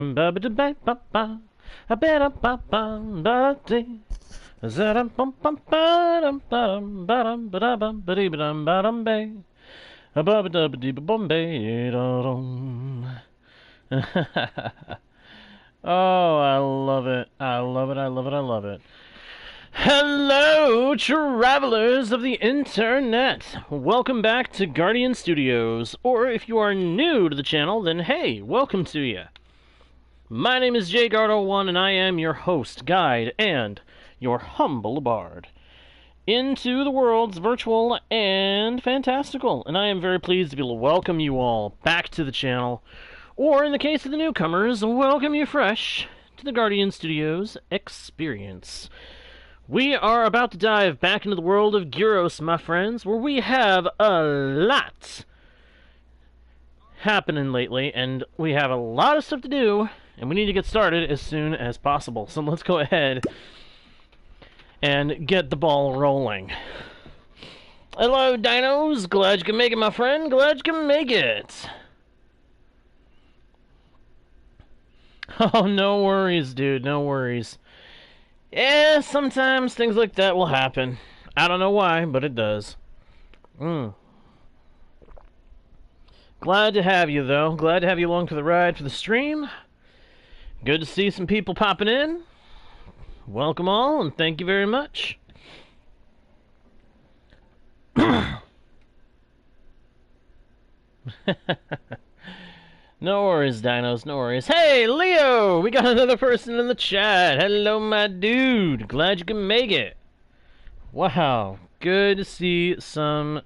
Oh, I love it. I love it. I love it. I love it. Hello, travelers of the internet! Welcome back to Guardian Studios, or if you are new to the channel, then hey, welcome to you. My name is JGuard01, and I am your host, guide, and your humble bard into the worlds virtual and fantastical, and I am very pleased to be able to welcome you all back to the channel, or in the case of the newcomers, welcome you fresh to the Guardian Studios experience. We are about to dive back into the world of Gyros, my friends, where we have a lot happening lately, and we have a lot of stuff to do, and we need to get started as soon as possible. So let's go ahead and get the ball rolling. Hello, dinos. Glad you can make it, my friend. Glad you can make it. Oh, no worries, dude. No worries. Yeah, sometimes things like that will happen. I don't know why, but it does. Glad to have you, though. Glad to have you along for the ride for the stream. Good to see some people popping in. Welcome all, and thank you very much. No worries, dinos, no worries. Hey, Leo! We got another person in the chat. Hello, my dude. Glad you can make it. Wow. Good to see some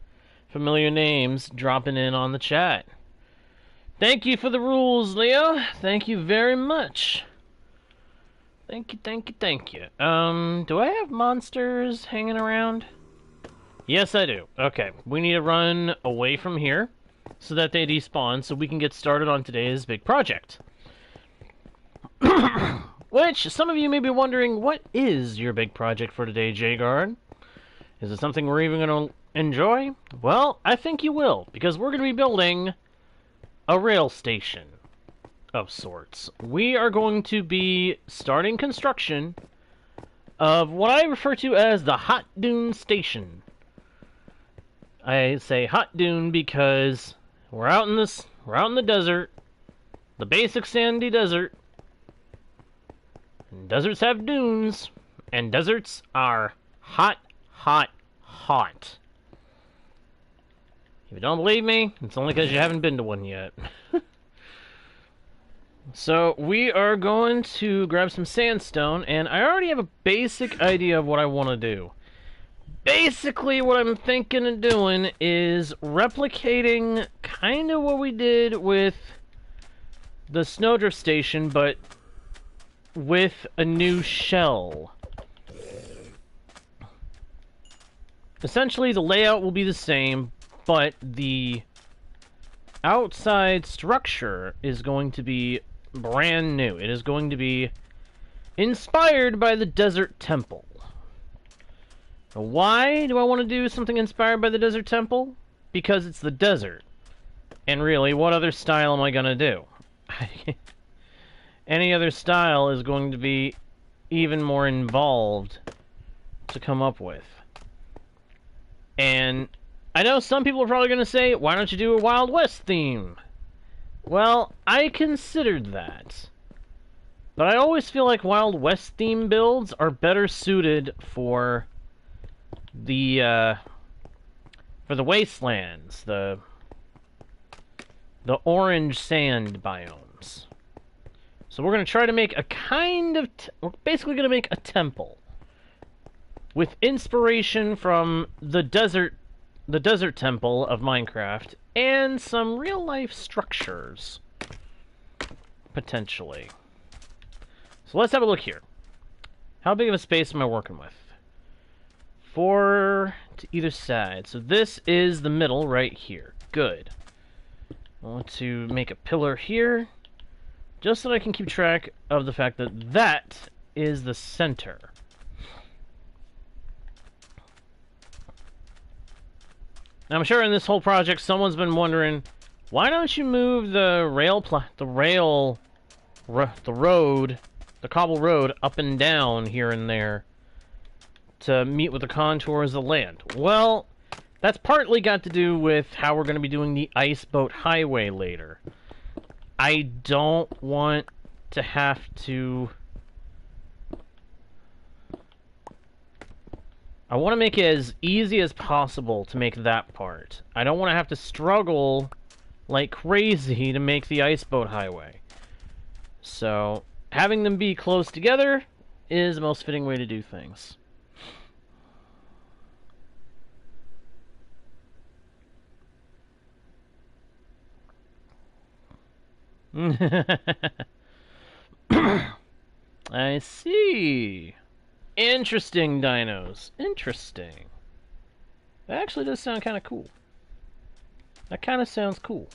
familiar names dropping in on the chat. Thank you for the rules, Leo. Thank you very much. Thank you, thank you, thank you. Do I have monsters hanging around? Yes, I do. Okay, we need to run away from here so that they despawn, so we can get started on today's big project. Which, some of you may be wondering, what is your big project for today, J-Guard? Is it something we're even going to enjoy? Well, I think you will, because we're going to be building a rail station of sorts. We are going to be starting construction of what I refer to as the Hot Dune Station. I say Hot Dune because we're out in the desert, the basic sandy desert. And deserts have dunes, and deserts are hot, hot, hot. If you don't believe me, it's only because you haven't been to one yet. So we are going to grab some sandstone, and I already have a basic idea of what I want to do. Basically, what I'm thinking of doing is replicating kind of what we did with the Snowdrift Station, but with a new shell. Essentially, the layout will be the same, but the outside structure is going to be brand new. It is going to be inspired by the Desert Temple. Why do I want to do something inspired by the Desert Temple? Because it's the desert. And really, what other style am I going to do? Any other style is going to be even more involved to come up with. And I know some people are probably going to say, why don't you do a Wild West theme? Well, I considered that. But I always feel like Wild West theme builds are better suited for the wastelands, the orange sand biomes. So we're going to try to make a kind of... we're basically going to make a temple with inspiration from the desert temple of Minecraft and some real-life structures, potentially. So let's have a look here. How big of a space am I working with? 4 to either side. So this is the middle right here. Good. I want to make a pillar here, just so that I can keep track of the fact that that is the center. Now, I'm sure in this whole project, someone's been wondering, why don't you move the rail the road, the cobble road, up and down here and there to meet with the contours of the land. Well, that's partly got to do with how we're going to be doing the Ice Boat Highway later. I don't want to have to... I want to make it as easy as possible to make that part. I don't want to have to struggle like crazy to make the Ice Boat Highway. So, having them be close together is the most fitting way to do things. I see. Interesting dinos. Interesting. That actually does sound kind of cool. That kind of sounds cool.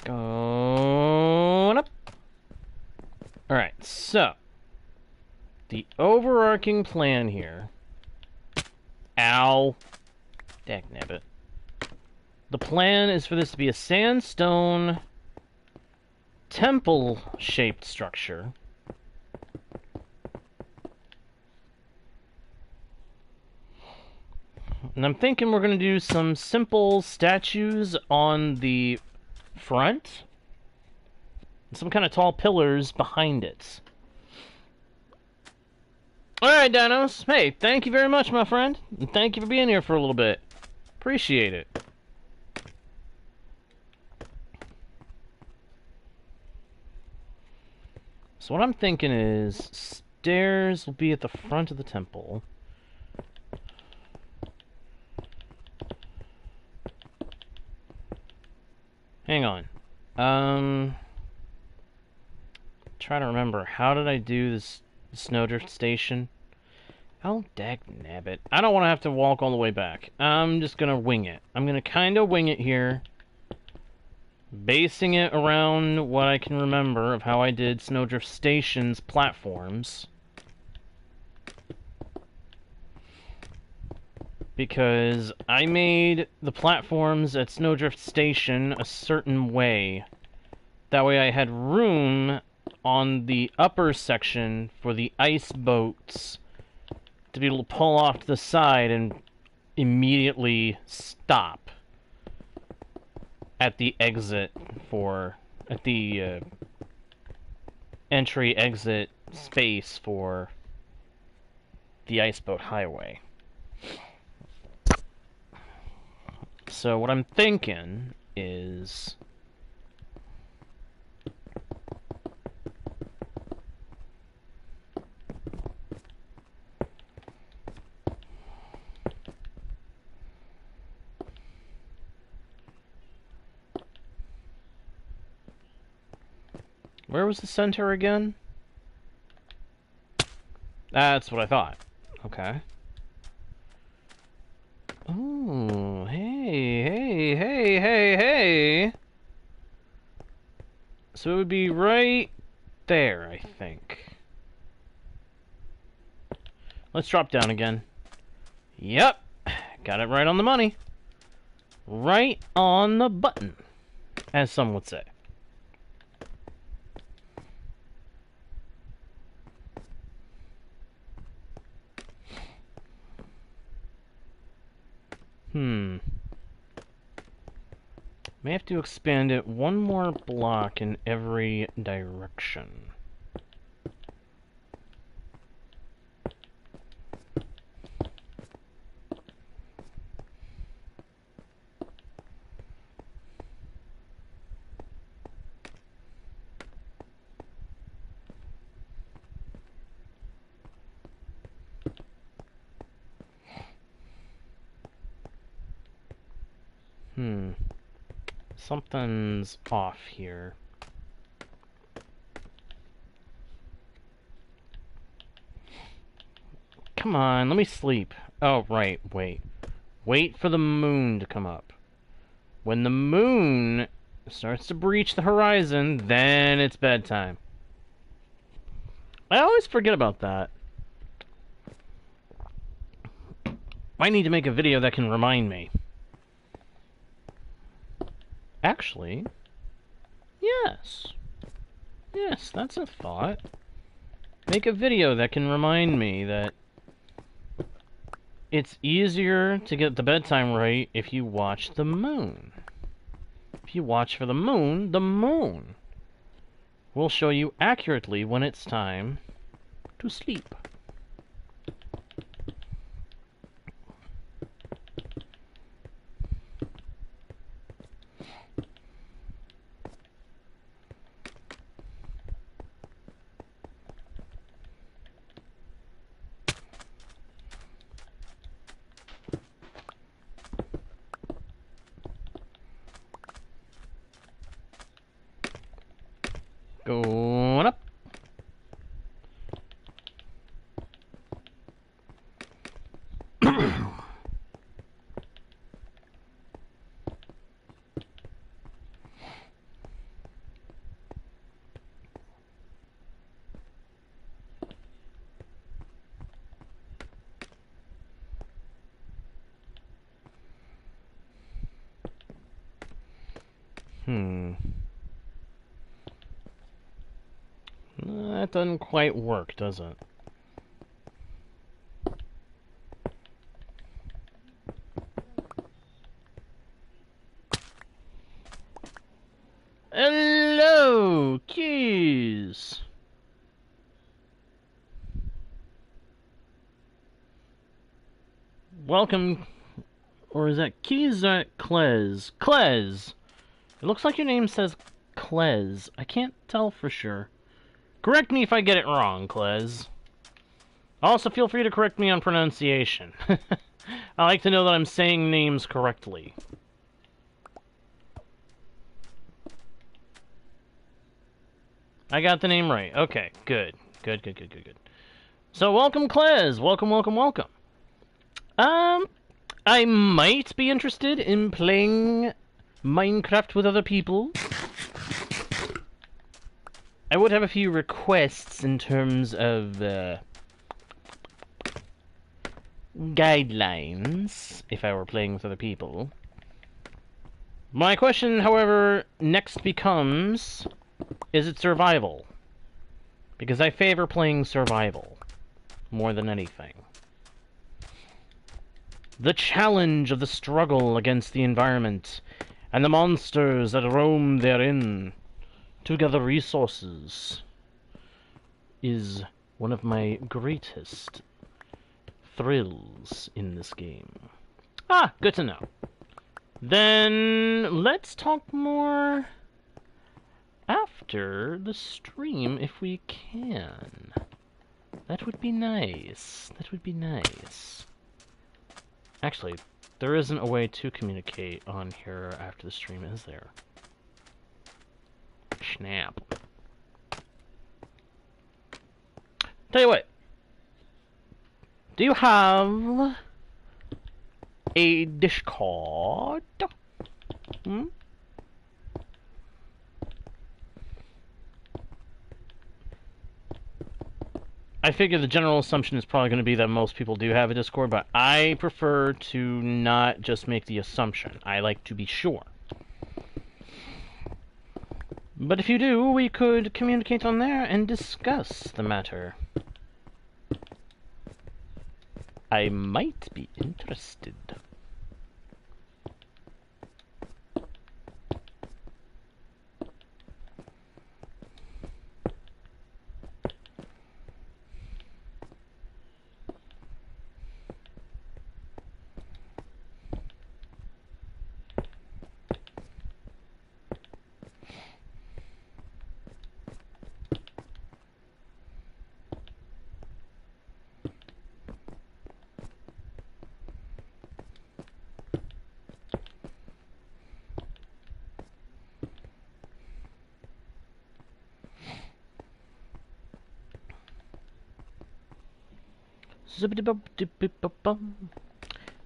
Going up. Alright, so the overarching plan here. Ow. Dagnabbit. The plan is for this to be a sandstone temple-shaped structure. And I'm thinking we're going to do some simple statues on the front. And some kind of tall pillars behind it. Alright, dinos. Hey, thank you very much, my friend. And thank you for being here for a little bit. Appreciate it. So what I'm thinking is stairs will be at the front of the temple. Hang on. Try to remember. How did I do this Snowdrift Station? Oh, dagnabbit. I don't want to have to walk all the way back. I'm just gonna wing it. I'm gonna kind of wing it here. Basing it around what I can remember of how I did Snowdrift Station's platforms. Because I made the platforms at Snowdrift Station a certain way. That way I had room on the upper section for the ice boats to be able to pull off to the side and immediately stop at the exit at the entry-exit space for the Ice Boat Highway. So what I'm thinking is... Where was the center again? That's what I thought. Okay. Oh, hey. So it would be right there, I think. Let's drop down again. Yep. Got it right on the money. Right on the button, as some would say. May have to expand it one more block in every direction. Something's off here. Come on, let me sleep. Oh, right, wait. Wait for the moon to come up. When the moon starts to breach the horizon, then it's bedtime. I always forget about that. I need to make a video that can remind me. Actually, yes. Yes, that's a thought. Make a video that can remind me that it's easier to get the bedtime right if you watch the moon. If you watch for the moon will show you accurately when it's time to sleep. Going up. That doesn't quite work, does it? Hello, keys. Welcome, or is that keys or Klez? Klez. It looks like your name says Klez. I can't tell for sure. Correct me if I get it wrong, Klez. Also, feel free to correct me on pronunciation. I like to know that I'm saying names correctly. I got the name right. Okay, good. Good. So, welcome, Klez. Welcome. I might be interested in playing Minecraft with other people. I would have a few requests in terms of guidelines if I were playing with other people. My question, however, next becomes, is it survival? Because I favor playing survival more than anything. The challenge of the struggle against the environment and the monsters that roam therein to gather resources is one of my greatest thrills in this game. Ah, good to know. Then let's talk more after the stream if we can. That would be nice. Actually, there isn't a way to communicate on here after the stream, is there? Snap. Tell you what. Do you have a Discord? I figure the general assumption is probably going to be that most people do have a Discord, but I prefer to not just make the assumption. I like to be sure. But if you do, we could communicate on there and discuss the matter. I might be interested.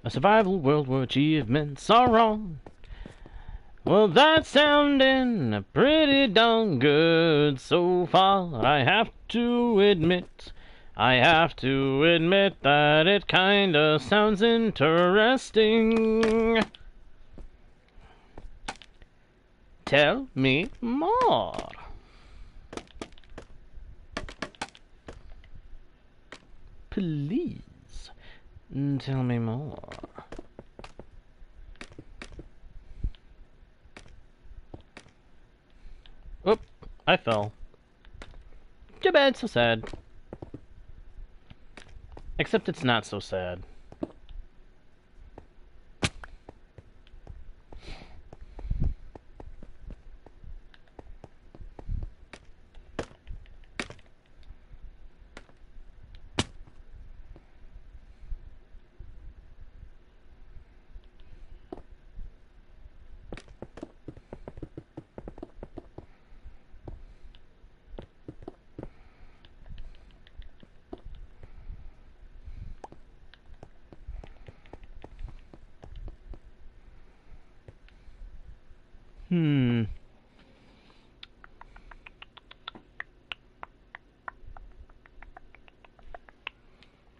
A survival world where achievements are on. Well, that's sounding pretty darn good so far. I have to admit that it kinda sounds interesting. Tell me more. Please, tell me more. Oop, I fell. Too bad, so sad. Except it's not so sad.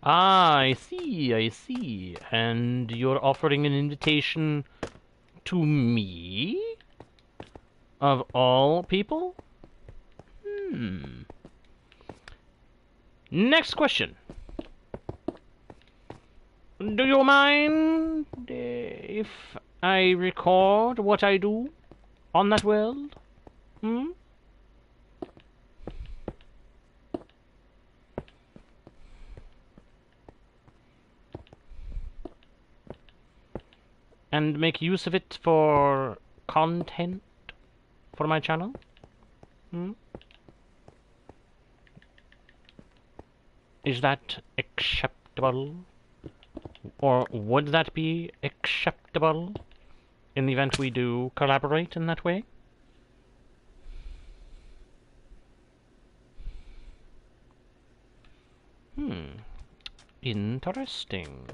Ah, I see. And you're offering an invitation to me? Of all people? Next question. Do you mind if I record what I do on that world? And make use of it for content for my channel? Is that acceptable? Or would that be acceptable in the event we do collaborate in that way? Interesting.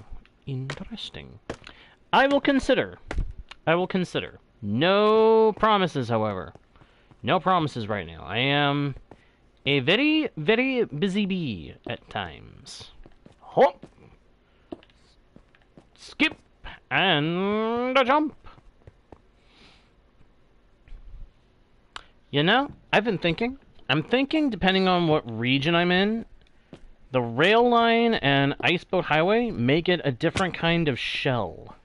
I will consider. No promises, however. No promises right now. I am a very, very busy bee at times. Hop! Skip! And a jump! You know, I've been thinking. I'm thinking, depending on what region I'm in, the rail line and Iceboat Highway make it a different kind of shell.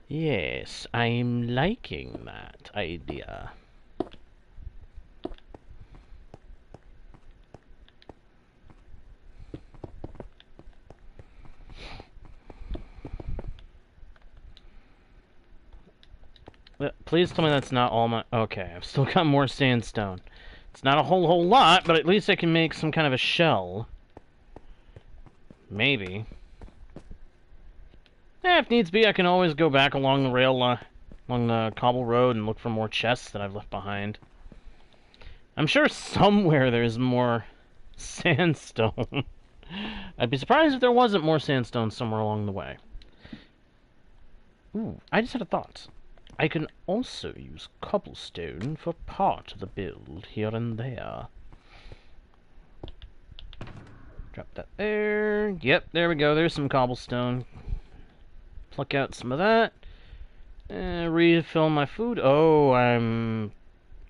Yes, I'm liking that idea. Please tell me that's not all my... Okay, I've still got more sandstone. It's not a whole lot, but at least I can make some kind of a shell. Maybe. If needs be, I can always go back along the along the cobble road and look for more chests that I've left behind. I'm sure somewhere there's more sandstone. I'd be surprised if there wasn't more sandstone somewhere along the way. Ooh, I just had a thought. I can also use cobblestone for part of the build here and there. Drop that there. Yep, there we go. There's some cobblestone. Pluck out some of that. Refill my food. Oh,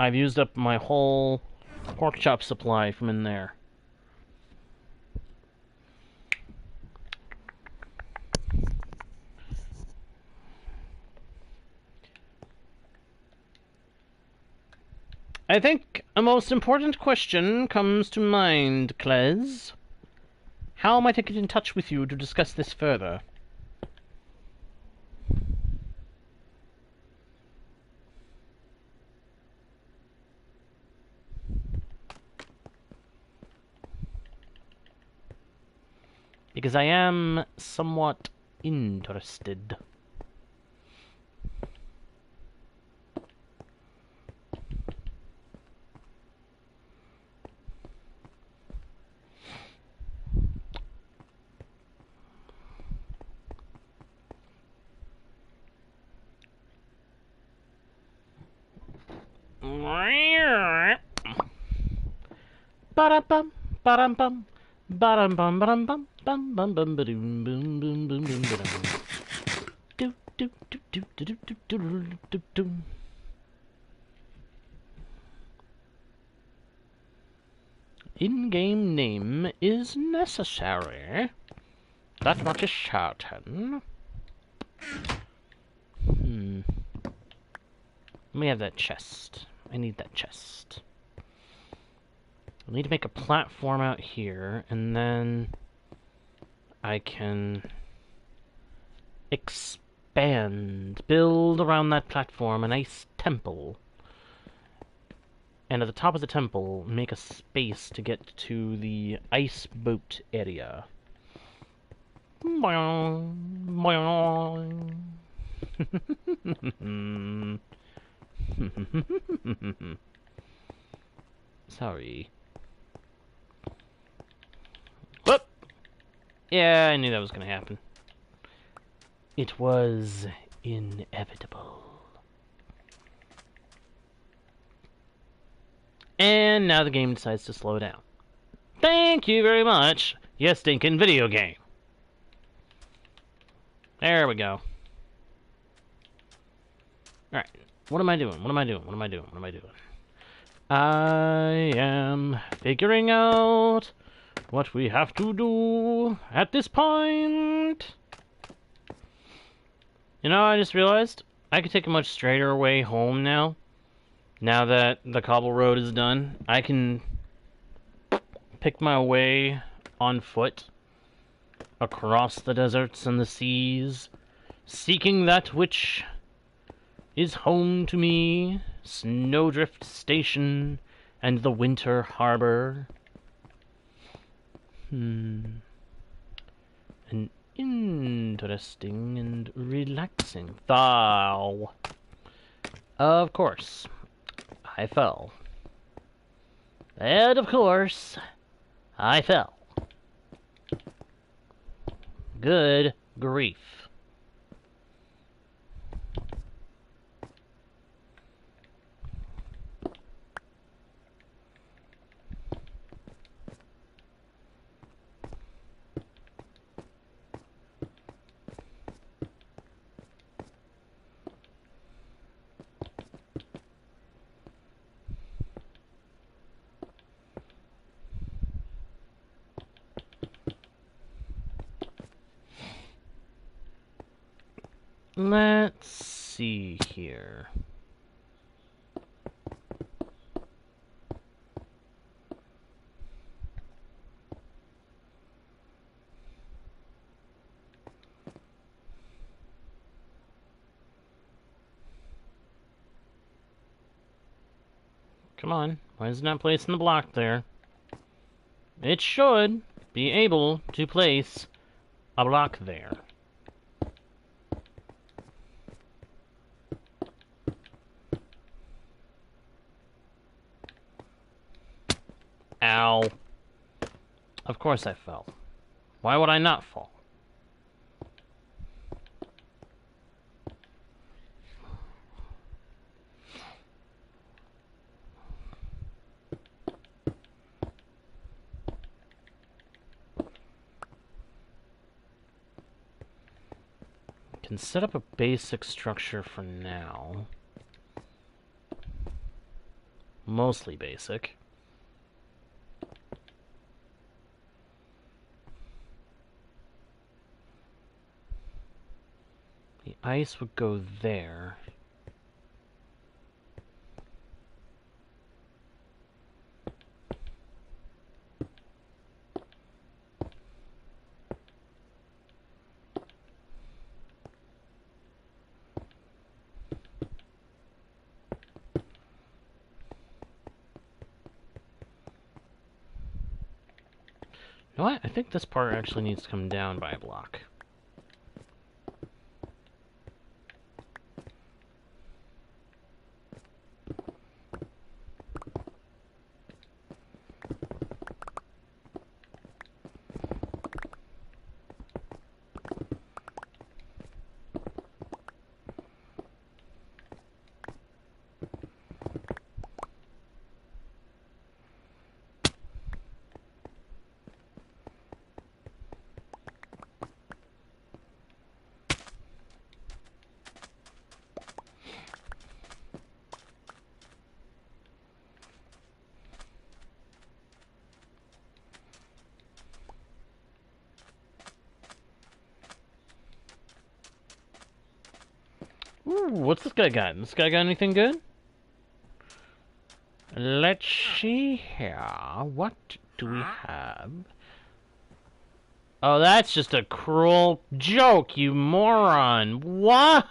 I've used up my whole pork chop supply from in there. I think a most important question comes to mind, Klez. How might I get in touch with you to discuss this further? Because I am somewhat interested. Ba-da-bum, ba-dum-bum, ba-dum-bum, ba-dum-bum, bum-bum-bum, ba-doom, boom, boom, boom, boom, ba-dum. Do, do, do, do, do, do, do, do, do, do. In-game name is necessary. That much is certain. Let me have that chest. I need that chest. I need to make a platform out here, and then I can expand, build around that platform a nice temple. And at the top of the temple, make a space to get to the ice boat area. Sorry. Whoop! Yeah, I knew that was gonna happen. It was inevitable. And now the game decides to slow down. Thank you very much, you stinking video game. There we go. Alright, what am I doing? What am I doing? What am I doing? What am I doing? I am figuring out what we have to do at this point. You know, I just realized I could take a much straighter way home now. Now that the cobble road is done, I can pick my way on foot across the deserts and the seas, seeking that which is home to me, Snowdrift Station and the Winter Harbor. An interesting and relaxing thought. Of course, I fell. And of course, I fell. Good grief. Let's see here. Come on, why isn't that placing the block there? It should be able to place a block there. Ow. Of course I fell. Why would I not fall? Can set up a basic structure for now. Mostly basic. The ice would go there. You know what? I think this part actually needs to come down by a block. Ooh, what's this guy got? This guy got anything good? Let's see here. What do we have? Oh, that's just a cruel joke, you moron. Why?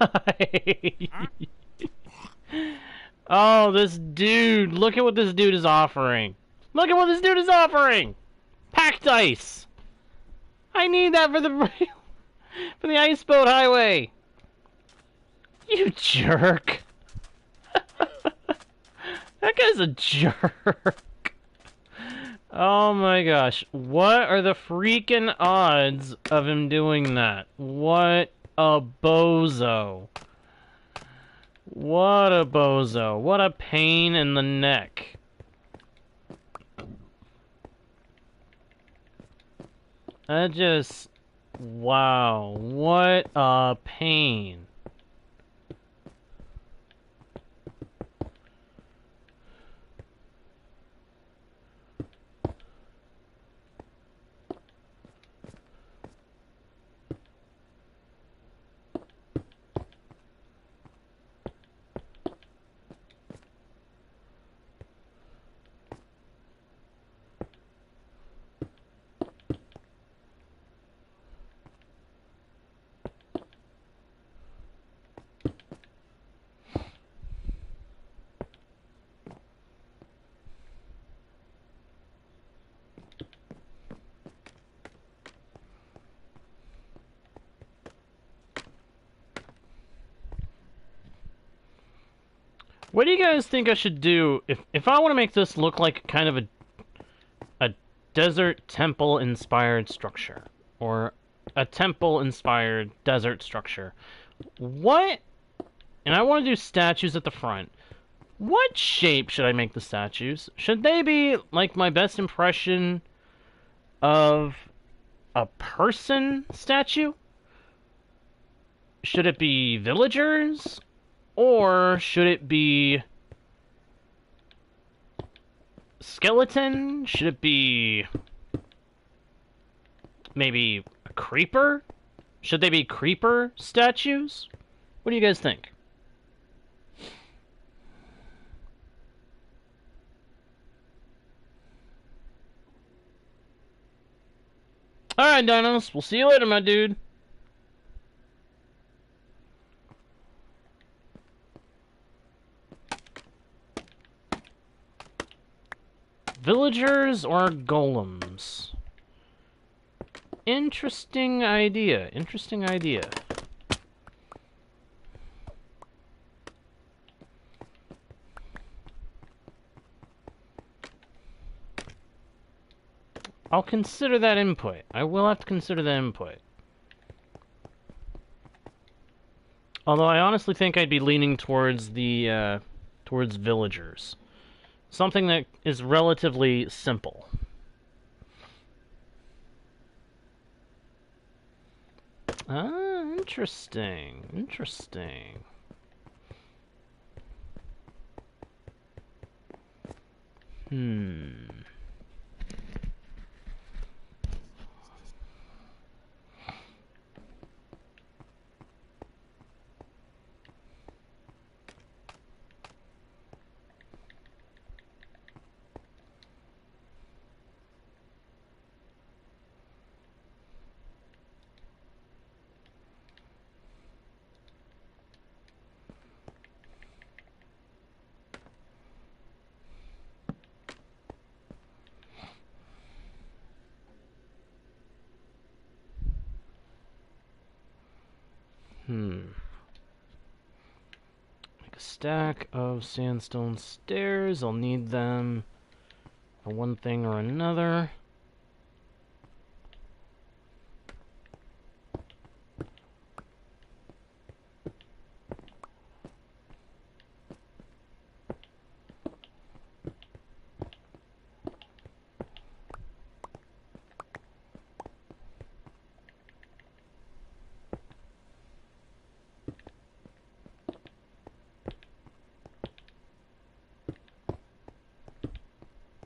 Oh, this dude. Look at what this dude is offering. Look at what this dude is offering. Packed ice. I need that for the for the ice boat highway. You jerk. That guy's a jerk. Oh my gosh. What are the freaking odds of him doing that? What a bozo. What a bozo. What a pain in the neck. That just... Wow. What a pain. What do you guys think I should do if I want to make this look like kind of a desert temple inspired structure, or a temple inspired desert structure? What? And I want to do statues at the front. What shape should I make the statues? Should they be like my best impression of a person statue? Should it be villagers? Or should it be skeleton? Should it be maybe a creeper? Should they be creeper statues? What do you guys think? Alright, Dinos. We'll see you later, my dude. Villagers or golems? Interesting idea. Interesting idea. I'll consider that input. I will have to consider that input. Although I honestly think I'd be leaning towards the, towards villagers. Something that is relatively simple. Ah, interesting. Interesting. Make a stack of sandstone stairs. I'll need them for one thing or another.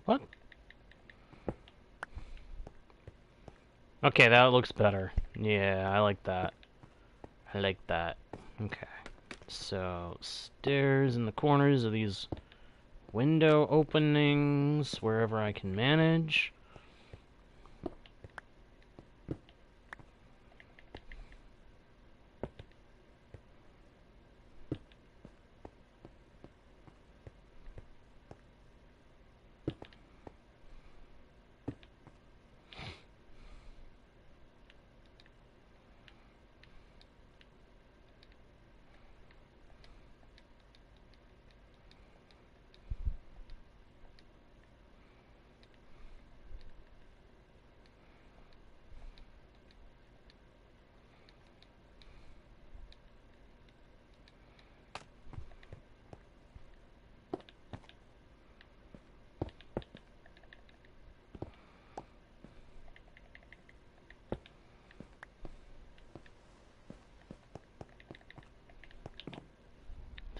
What? Okay, that looks better. Yeah, I like that. I like that. Okay. So, stairs in the corners of these window openings, wherever I can manage.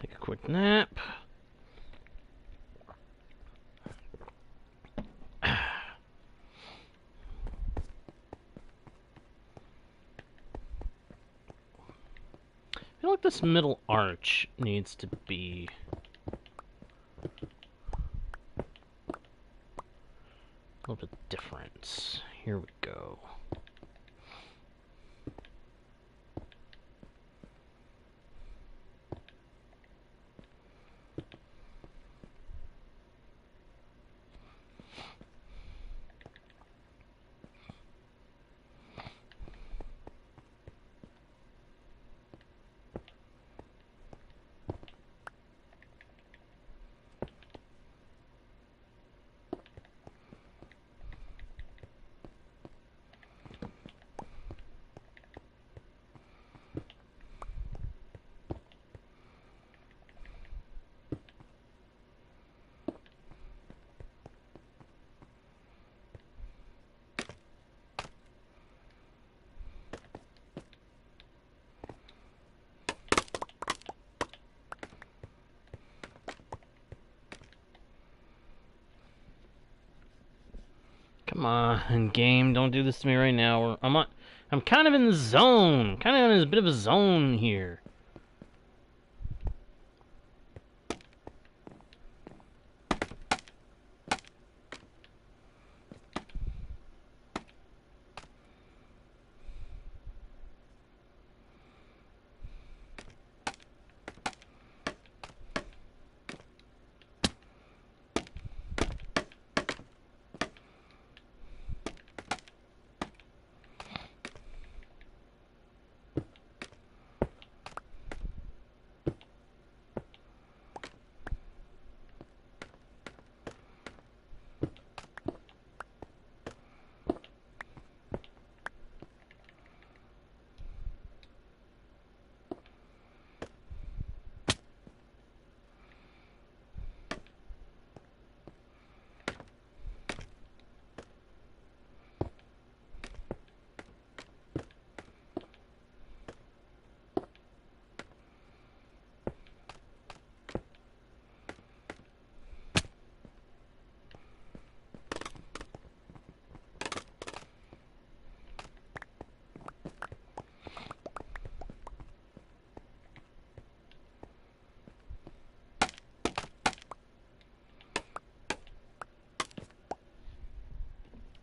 Take a quick nap. I feel like this middle arch needs to be a little bit different. Here we go. Come on, game, don't do this to me right now. I'm kind of in the zone. Kind of in a bit of a zone here.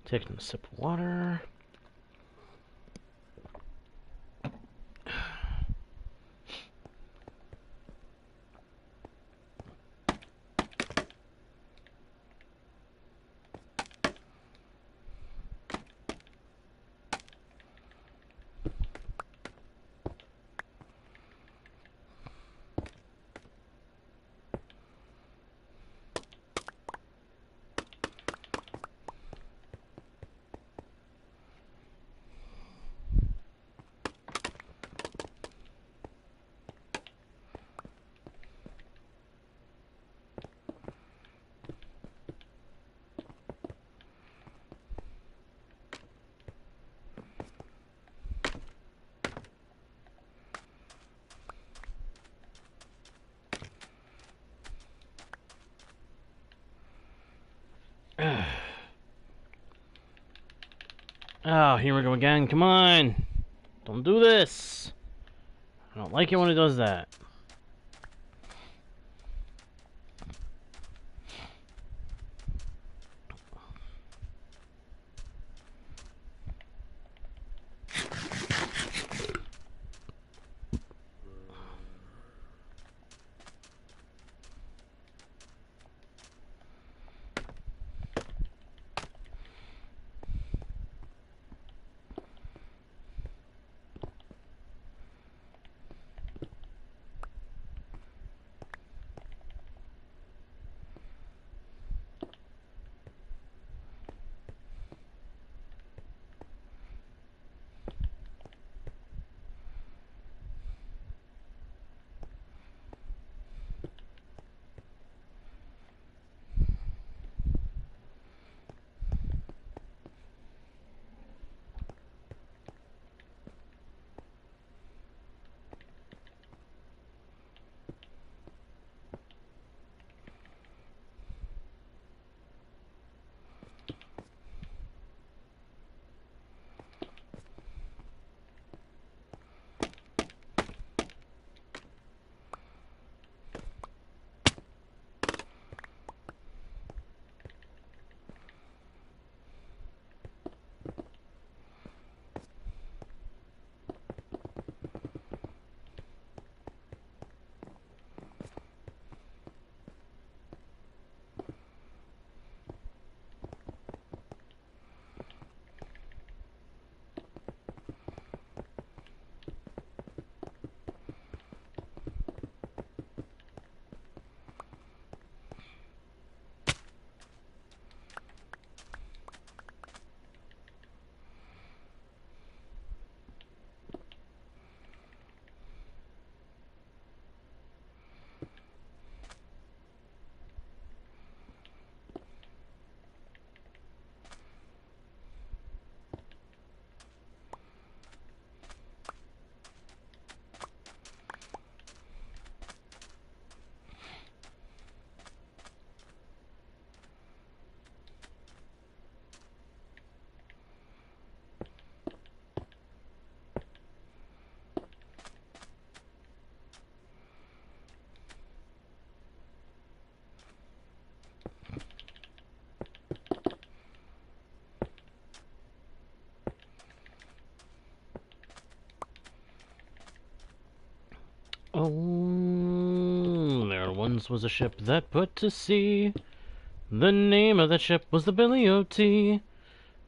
Taking a sip of water. Oh, here we go again. Come on. Don't do this. I don't like it when it does that. Oh, there once was a ship that put to sea. The name of that ship was the Billy O.T.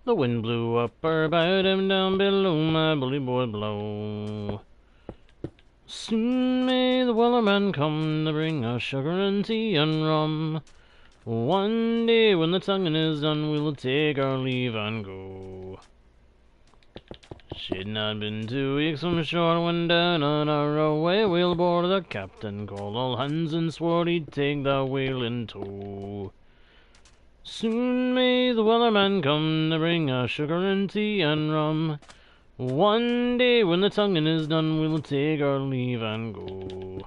The wind blew up her bow, and down below my bully boy blow. Soon may the wellerman come to bring us sugar and tea and rum. One day when the tonguing is done, we'll take our leave and go. She'd not been 2 weeks from shore when down on our way whale aboard the captain called all hands and swore he'd take the whale in tow. Soon may the wellerman come to bring us sugar and tea and rum. One day when the tonguing is done, we'll take our leave and go.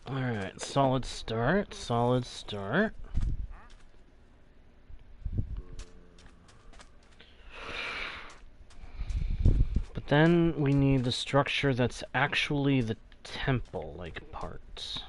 Alright, solid start, solid start. But then we need the structure that's actually the temple-like part.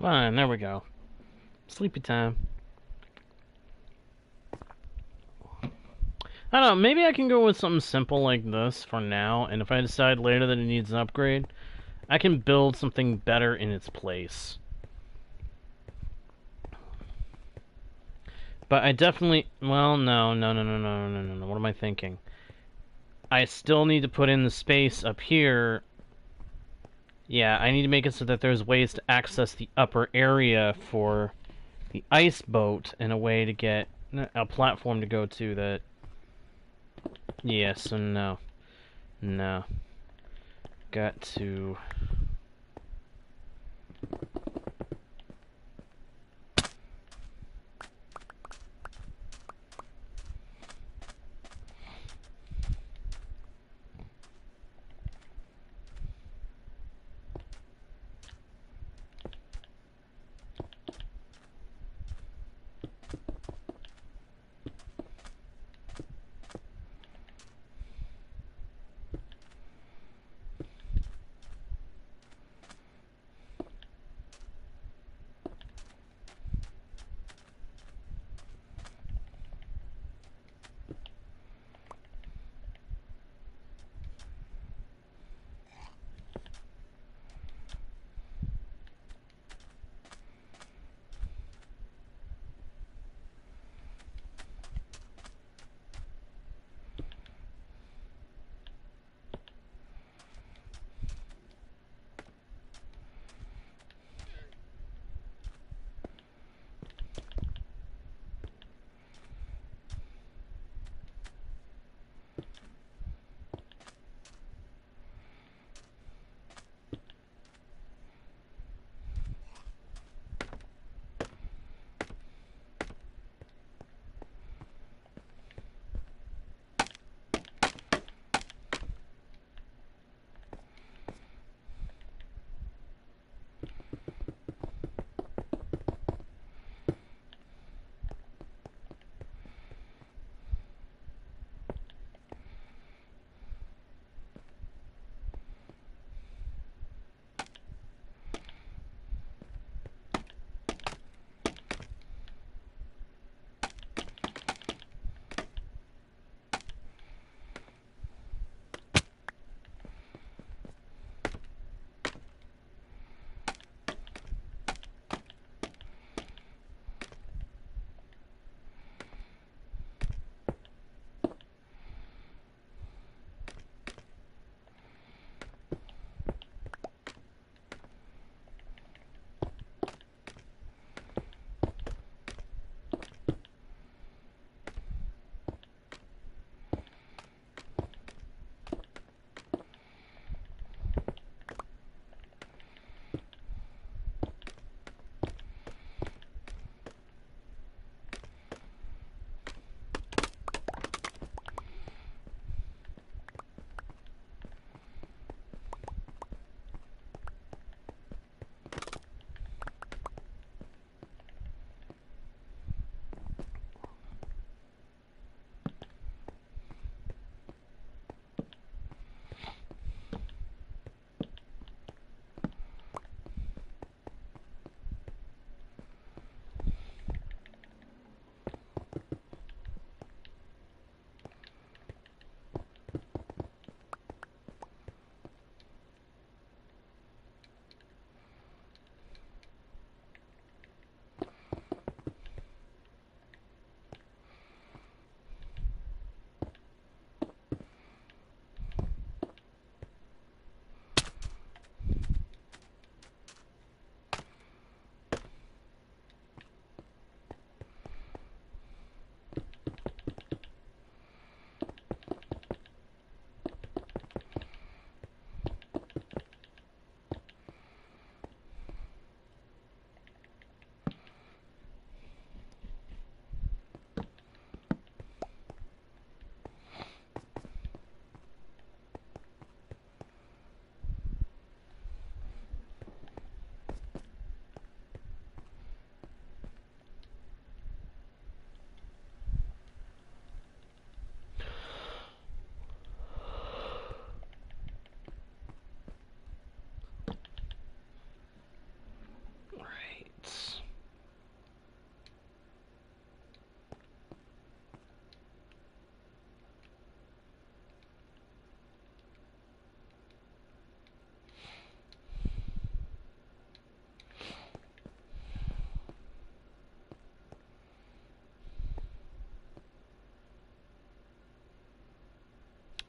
Fine, there we go. Sleepy time. I don't know, maybe I can go with something simple like this for now, and if I decide later that it needs an upgrade, I can build something better in its place. But I definitely... Well, no. What am I thinking? I still need to put in the space up here. Yeah, I need to make it so that there's ways to access the upper area for the ice boat and a way to get a platform to go to that... Yes and no. No. Got to...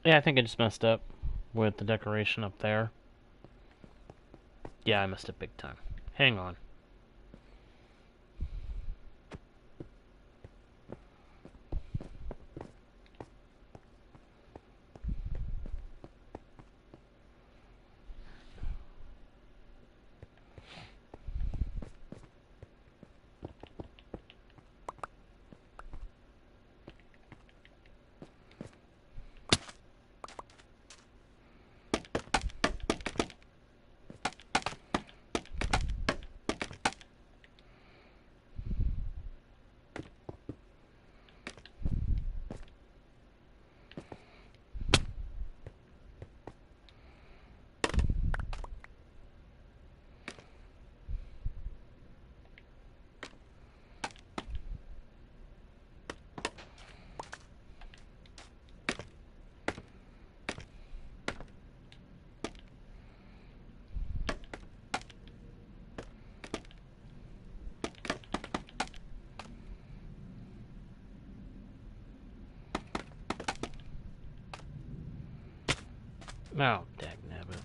Yeah, I think I just messed up with the decoration up there. Yeah, I messed up big time. Hang on. Oh, dagnabbit.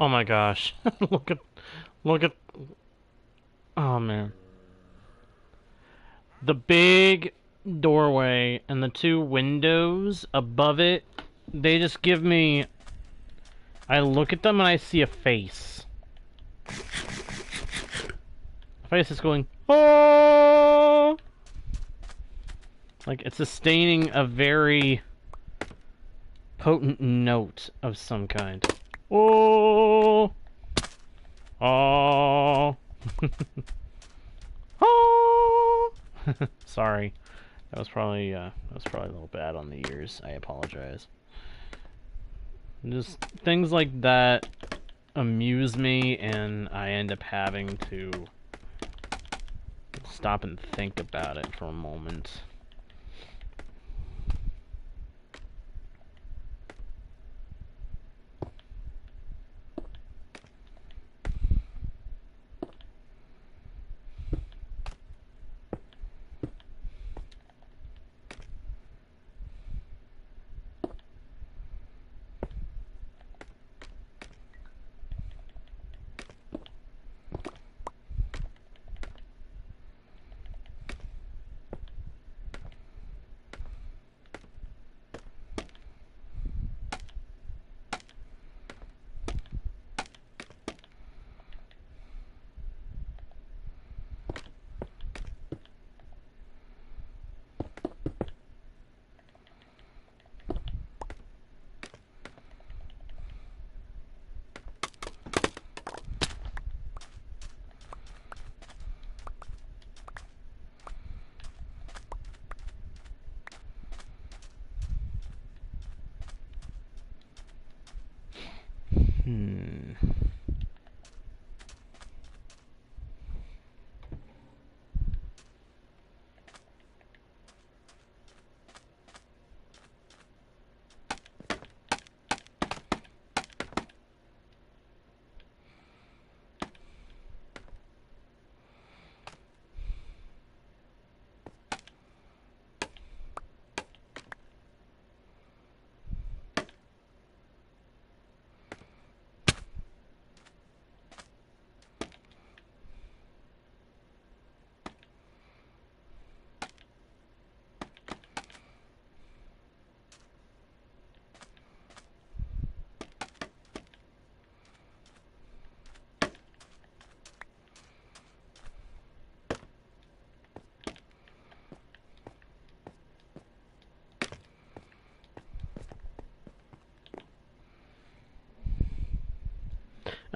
Oh my gosh. Look at, oh man. The big doorway and the two windows above it, they just give me, I look at them and I see a face. A face that's going, oh! Like it's sustaining a very potent note of some kind. Oh! Oh! Oh! Sorry, that was probably a little bad on the ears. I apologize. Just things like that amuse me, and I end up having to stop and think about it for a moment.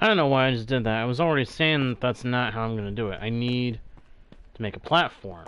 I don't know why I just did that. I was already saying that that's not how I'm going to do it. I need to make a platform.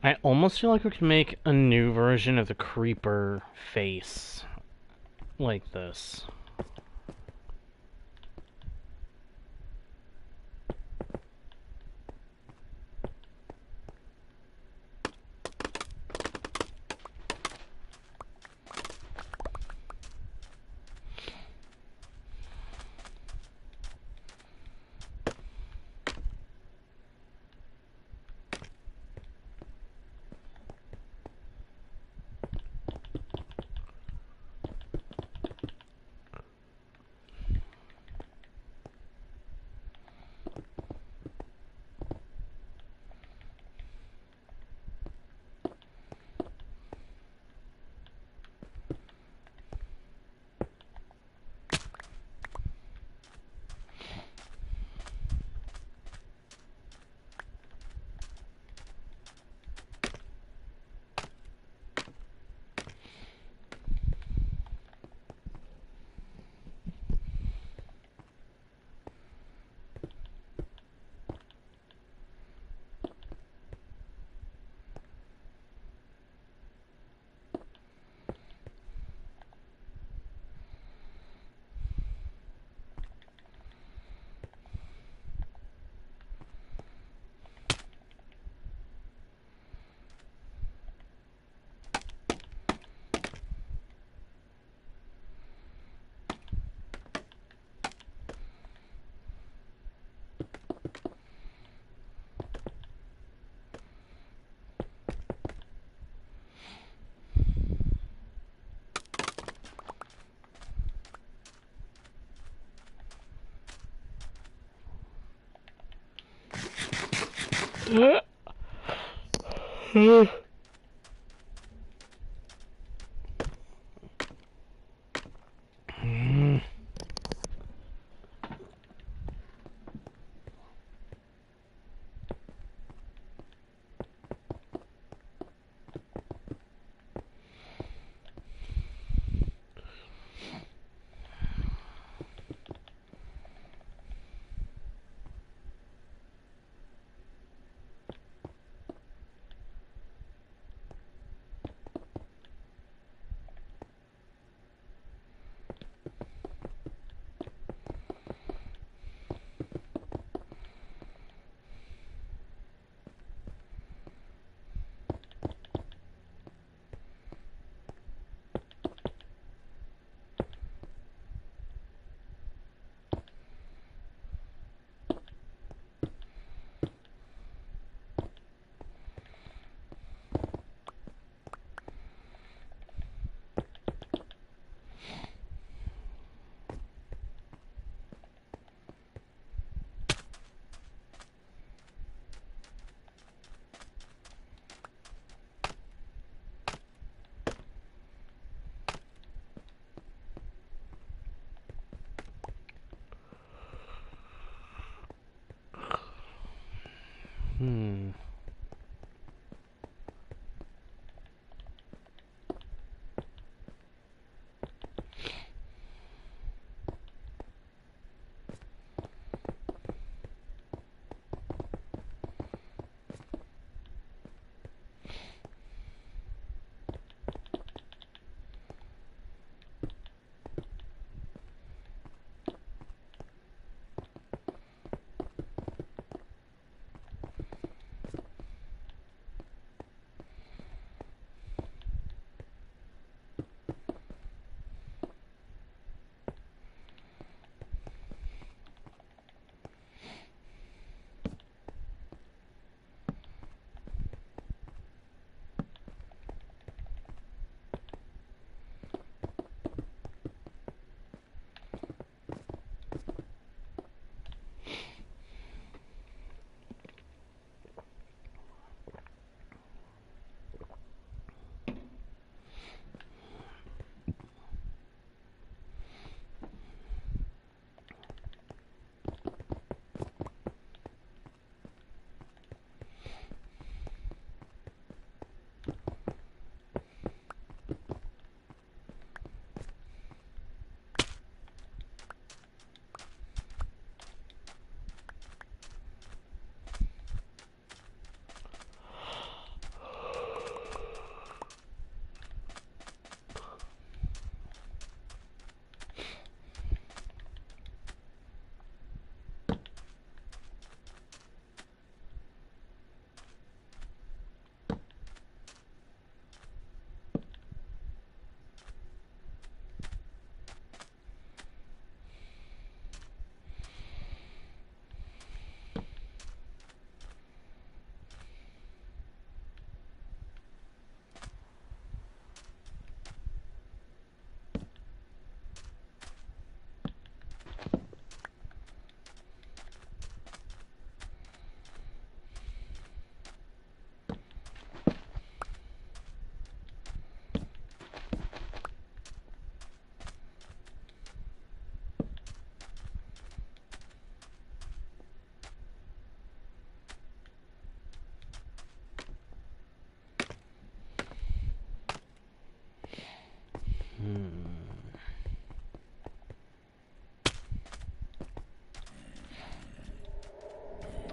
I almost feel like we could make a new version of the creeper face like this.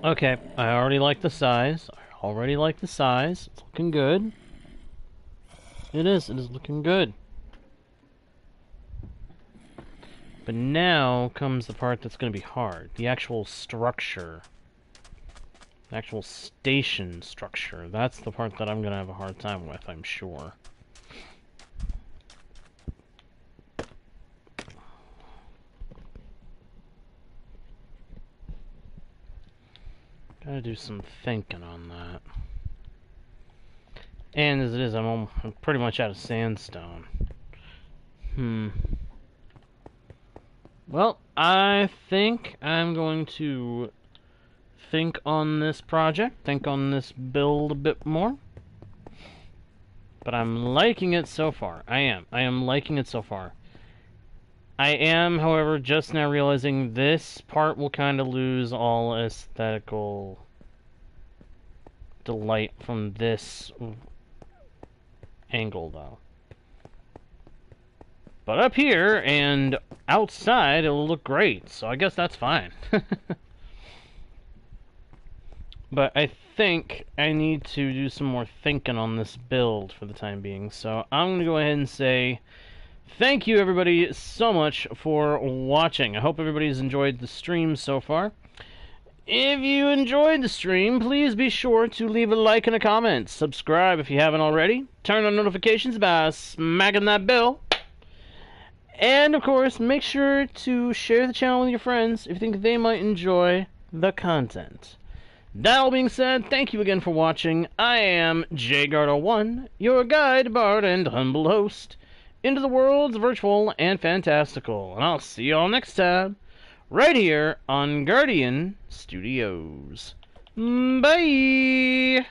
Okay, I already like the size. I already like the size. It's looking good. It is looking good. But now comes the part that's going to be hard. The actual structure. The actual station structure. That's the part that I'm going to have a hard time with, I'm sure. Gotta do some thinking on that. And as it is, I'm pretty much out of sandstone. Well, I think I'm going to think on this project, think on this build a bit more. But I'm liking it so far. I am liking it so far. I am, however, just now realizing this part will kind of lose all aesthetical delight from this angle, though. But up here and outside, it'll look great, so I guess that's fine. But I think I need to do some more thinking on this build for the time being, so I'm going to go ahead and say thank you, everybody, so much for watching. I hope everybody's enjoyed the stream so far. If you enjoyed the stream, please be sure to leave a like and a comment. Subscribe if you haven't already. Turn on notifications by smacking that bell. And, of course, make sure to share the channel with your friends if you think they might enjoy the content. That all being said, thank you again for watching. I am JGardo1, your guide, bard, and humble host into the worlds virtual and fantastical. And I'll see you all next time, right here on Guardian Studios. Bye!